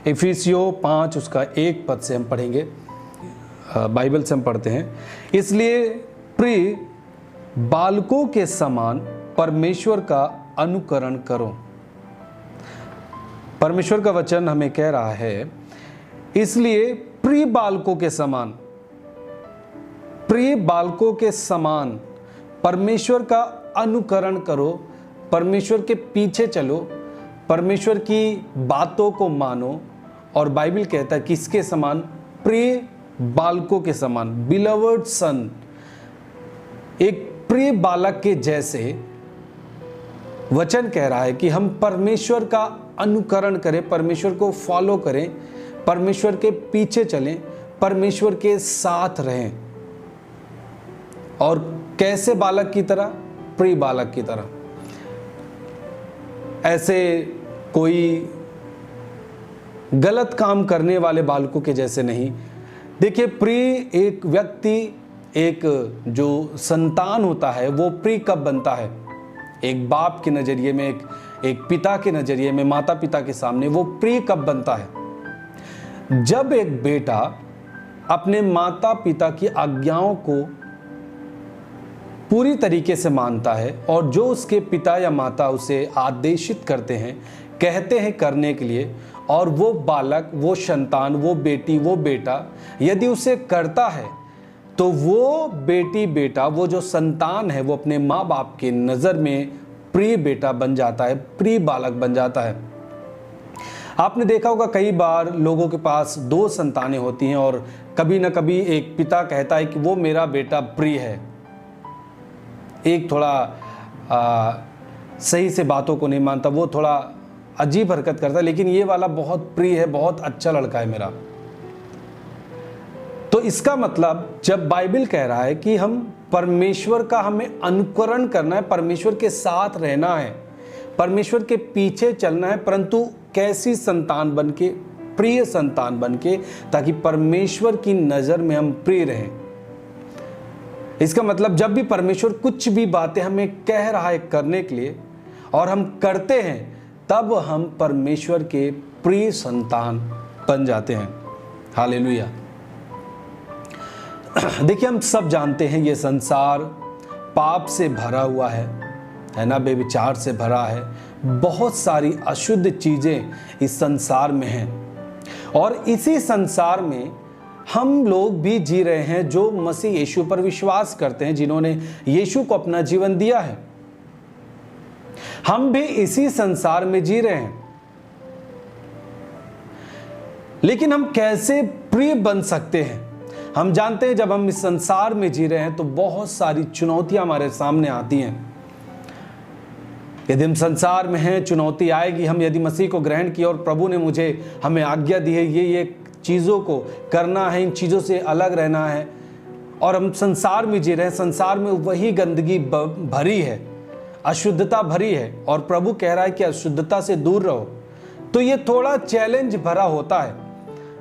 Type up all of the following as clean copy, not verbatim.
इफिसियों 5 उसका 1 पद से हम पढ़ेंगे, बाइबल से हम पढ़ते हैं। इसलिए प्रिय बालकों के समान परमेश्वर का अनुकरण करो। परमेश्वर का वचन हमें कह रहा है, इसलिए प्रिय बालकों के समान, प्रिय बालकों के समान परमेश्वर का अनुकरण करो, परमेश्वर के पीछे चलो, परमेश्वर की बातों को मानो। और बाइबल कहता है किसके समान? प्रिय बालकों के समान, बिलवर्ड सन। एक प्रिय बालक के जैसे वचन कह रहा है कि हम परमेश्वर का अनुकरण करें, परमेश्वर को फॉलो करें, परमेश्वर के पीछे चलें, परमेश्वर के साथ रहें। और कैसे बालक की तरह? प्रिय बालक की तरह। ऐसे कोई गलत काम करने वाले बालकों के जैसे नहीं। देखिए, प्रिय एक व्यक्ति, एक जो संतान होता है वो प्रिय कब बनता है? एक बाप के नजरिए में, एक पिता के नजरिए में, माता पिता के सामने वो प्रिय कब बनता है? जब एक बेटा अपने माता पिता की आज्ञाओं को पूरी तरीके से मानता है और जो उसके पिता या माता उसे आदेशित करते हैं, कहते हैं करने के लिए, और वो बालक, वो संतान, वो बेटी, वो बेटा यदि उसे करता है, तो वो बेटी बेटा, वो जो संतान है, वो अपने माँ बाप के नज़र में प्रिय बेटा बन जाता है, प्रिय बालक बन जाता है। आपने देखा होगा कई बार लोगों के पास 2 संतानें होती हैं और कभी ना कभी एक पिता कहता है कि वो मेरा बेटा प्रिय है, एक थोड़ा सही से बातों को नहीं मानता, वो थोड़ा अजीब हरकत करता है, लेकिन ये वाला बहुत प्रिय है, बहुत अच्छा लड़का है मेरा। तो इसका मतलब जब बाइबल कह रहा है कि हम परमेश्वर का हमें अनुकरण करना है, परमेश्वर के साथ रहना है, परमेश्वर के पीछे चलना है, परंतु कैसी संतान बनके? प्रिय संतान बनके, ताकि परमेश्वर की नजर में हम प्रिय रहें। इसका मतलब जब भी परमेश्वर कुछ भी बातें हमें कह रहा है करने के लिए और हम करते हैं, तब हम परमेश्वर के प्रिय संतान बन जाते हैं। हालेलुया। देखिए, हम सब जानते हैं ये संसार पाप से भरा हुआ है ना, बेविचार से भरा है, बहुत सारी अशुद्ध चीजें इस संसार में हैं। और इसी संसार में हम लोग भी जी रहे हैं जो मसीह यीशु पर विश्वास करते हैं, जिन्होंने यीशु को अपना जीवन दिया है। हम भी इसी संसार में जी रहे हैं, लेकिन हम कैसे प्रिय बन सकते हैं? हम जानते हैं जब हम इस संसार में जी रहे हैं तो बहुत सारी चुनौतियां हमारे सामने आती हैं। यदि हम संसार में हैं, चुनौती आएगी। हम यदि मसीह को ग्रहण किया और प्रभु ने हमें आज्ञा दी है ये चीज़ों को करना है, इन चीज़ों से अलग रहना है, और हम संसार में जी रहे हैं, संसार में वही गंदगी भरी है, अशुद्धता भरी है, और प्रभु कह रहा है कि अशुद्धता से दूर रहो। तो ये थोड़ा चैलेंज भरा होता है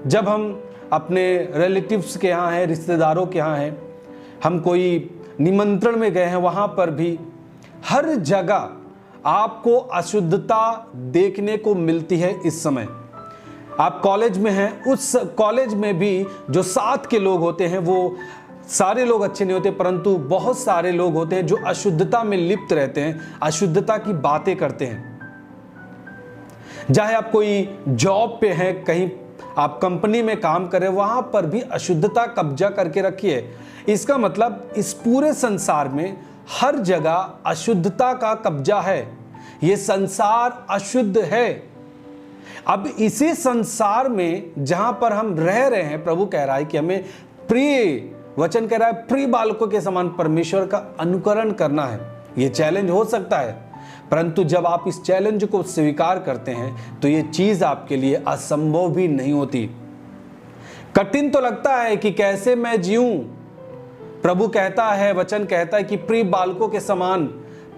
जब हम अपने रिलेटिव्स के यहाँ हैं, रिश्तेदारों के यहाँ हैं, हम कोई निमंत्रण में गए हैं, वहाँ पर भी हर जगह आपको अशुद्धता देखने को मिलती है। इस समय आप कॉलेज में हैं, उस कॉलेज में भी जो साथ के लोग होते हैं वो सारे लोग अच्छे नहीं होते, परंतु बहुत सारे लोग होते हैं जो अशुद्धता में लिप्त रहते हैं, अशुद्धता की बातें करते हैं। चाहे आप कोई जॉब पे हैं, कहीं आप कंपनी में काम करें, वहां पर भी अशुद्धता कब्जा करके रखी है। इसका मतलब इस पूरे संसार में हर जगह अशुद्धता का कब्जा है। यह संसार अशुद्ध है। अब इसी संसार में जहां पर हम रह रहे हैं, प्रभु कह रहा है कि हमें प्रिय, वचन कह रहा है प्रिय बालकों के समान परमेश्वर का अनुकरण करना है। यह चैलेंज हो सकता है, परंतु जब आप इस चैलेंज को स्वीकार करते हैं तो यह चीज आपके लिए असंभव भी नहीं होती। कठिन तो लगता है कि कैसे मैं जीऊं। प्रभु कहता है, वचन कहता है कि प्रिय बालकों के समान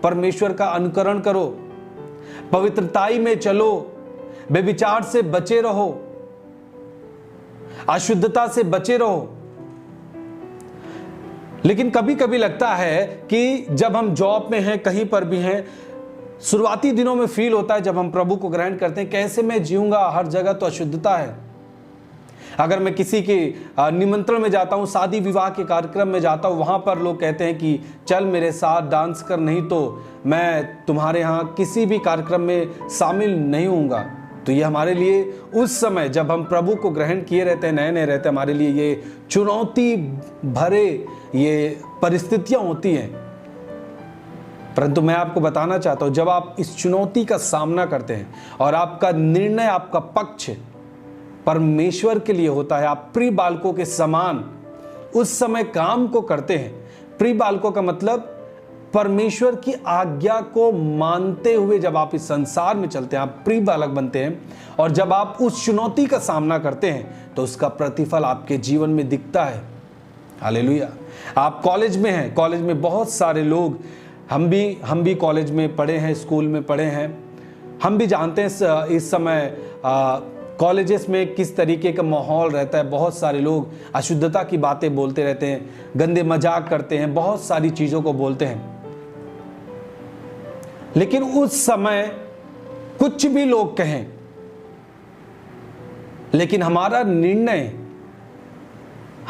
परमेश्वर का अनुकरण करो, पवित्रताई में चलो, बेविचार से बचे रहो, अशुद्धता से बचे रहो। लेकिन कभी कभी लगता है कि जब हम जॉब में हैं, कहीं पर भी हैं, शुरुआती दिनों में फील होता है जब हम प्रभु को ग्रहण करते हैं, कैसे मैं जीऊंगा, हर जगह तो अशुद्धता है। अगर मैं किसी के निमंत्रण में जाता हूं, शादी विवाह के कार्यक्रम में जाता हूं, वहां पर लोग कहते हैं कि चल मेरे साथ डांस कर, नहीं तो मैं तुम्हारे यहाँ किसी भी कार्यक्रम में शामिल नहीं होऊंगा। तो ये हमारे लिए उस समय जब हम प्रभु को ग्रहण किए रहते हैं, नए नए रहते हैं, हमारे लिए ये चुनौती भरे ये परिस्थितियां होती हैं। परंतु मैं आपको बताना चाहता हूं, जब आप इस चुनौती का सामना करते हैं और आपका निर्णय, आपका पक्ष परमेश्वर के लिए होता है, आप प्रिय बालकों के समान उस समय काम को करते हैं। प्रिय बालकों का मतलब परमेश्वर की आज्ञा को मानते हुए जब आप इस संसार में चलते हैं, आप प्रिय बालक बनते हैं। और जब आप उस चुनौती का सामना करते हैं तो उसका प्रतिफल आपके जीवन में दिखता है। हालेलुया। आप कॉलेज में हैं, कॉलेज में बहुत सारे लोग, हम भी कॉलेज में पढ़े हैं, स्कूल में पढ़े हैं, हम भी जानते हैं इस समय कॉलेजेस में किस तरीके का माहौल रहता है। बहुत सारे लोग अशुद्धता की बातें बोलते रहते हैं, गंदे मजाक करते हैं, बहुत सारी चीज़ों को बोलते हैं। लेकिन उस समय कुछ भी लोग कहें, लेकिन हमारा निर्णय,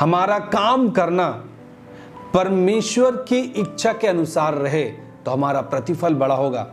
हमारा काम करना परमेश्वर की इच्छा के अनुसार रहे तो हमारा प्रतिफल बड़ा होगा।